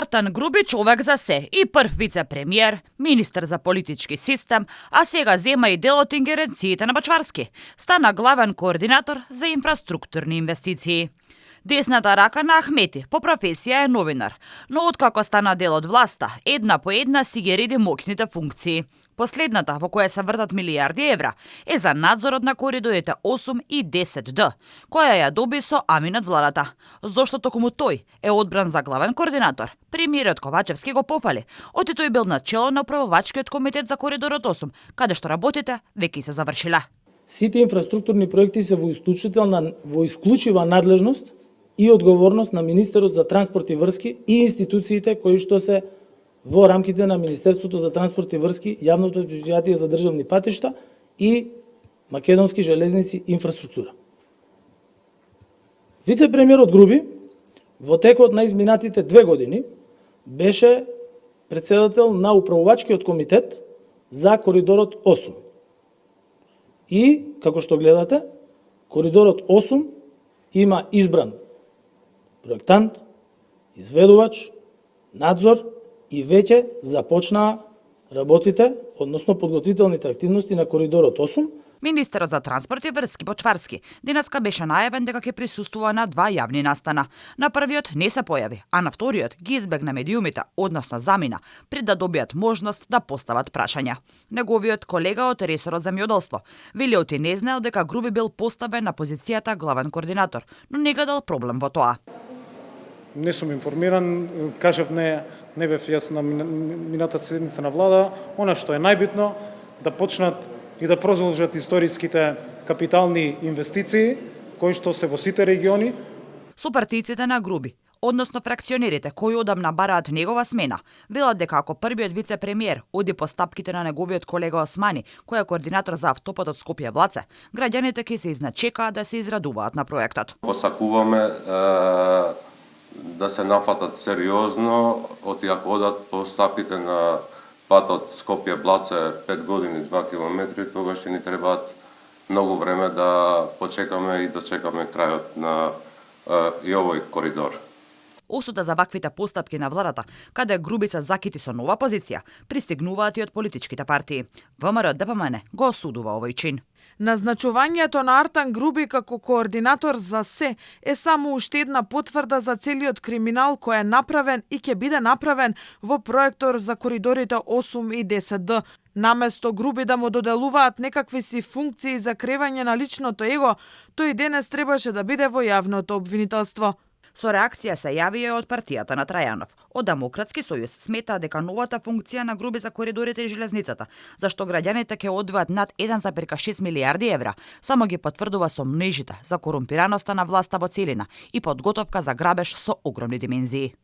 Артан Груби човек за се и прв вице-премиер, министер за политички систем, а сега зема и дел од ингеренциите на Бачварски. Стана главен координатор за инфраструктурни инвестиции. Десната рака на Ахмети, по професија е новинар, но откако стана дел од власта, една по една си ги реди моќните функции. Последната, во која се вртат милиарди евра, е за надзорот на коридорите 8 и 10Д, која ја доби со амин од владата. Зошто токму тој е одбран за главен координатор? Премиерот Ковачевски го пофали, оти тој бил начело на управувачкиот комитет за коридорот 8, каде што работите веќе се завршила. Сите инфраструктурни проекти се во исклучива надлежност и одговорност на Министерот за транспорт и врски и институциите кои што се во рамките на Министерството за транспорт и врски, Јавното предпријатие за државни патишта и Македонски железници инфраструктура. Вице-премиерот Груби во текот на изминатите 2 години беше председател на управувачкиот комитет за коридорот 8. И, како што гледате, коридорот 8 има избран проектант, изведувач, надзор и веќе започнаа работите, односно подготвителните активности на коридорот 8. Министерот за транспорт и врски Бочварски денеска беше најавен дека ќе присуствува на 2 јавни настана. На првиот не се појави, а на вториот ги избегна медиумите, односно замина, пред да добијат можност да постават прашања. Неговиот колега од ресорот за мјоделство вели оти не знаел дека Груби бил поставен на позицијата главен координатор, но не гледал проблем во тоа. Не сум информиран, кажав не бев јас на минатата седница на влада. Она што е најбитно, да почнат и да продолжат историските капитални инвестиции, кои што се во сите региони. Сопартиците на Груби, односно фракционерите кои одамна бараат негова смена, велат дека ако првиот вице-премиер оди по стапките на неговиот колега Османи, кој е координатор за автопатот Скопје-Блаце, граѓаните ќе се изначекаат да се израдуваат на проектот. Посакуваме да се нафатат сериозно, оти ако одат по стапите на патот Скопје-Блаце 5 години 2 километри, тогаш ќе ни требаат многу време да почекаме и дочекаме крајот на и овој коридор. Осуда за ваквите постапки на владата, каде Груби се закити со нова позиција, пристигнуваат и од политичките партии. ВМРО ДПМН го осудува овој чин. Назначувањето на Артан Груби како координатор за се е само уште една потврда за целиот криминал кој е направен и ќе биде направен во проектор за коридорите 8 и 10Д. Наместо Груби да му доделуваат некакви си функции за кревање на личното его, тој денес требаше да биде во јавното обвинителство. Со реакција се јави и од партијата на Трајанов. Од Демократски сојуз смета дека новата функција на Груби за коридорите и железницата, зашто граѓаните ќе одвојат над 1,6 милиарди евра, само ги потврдува со мнежите за корумпираноста на власта во целина и подготовка за грабеж со огромни димензии.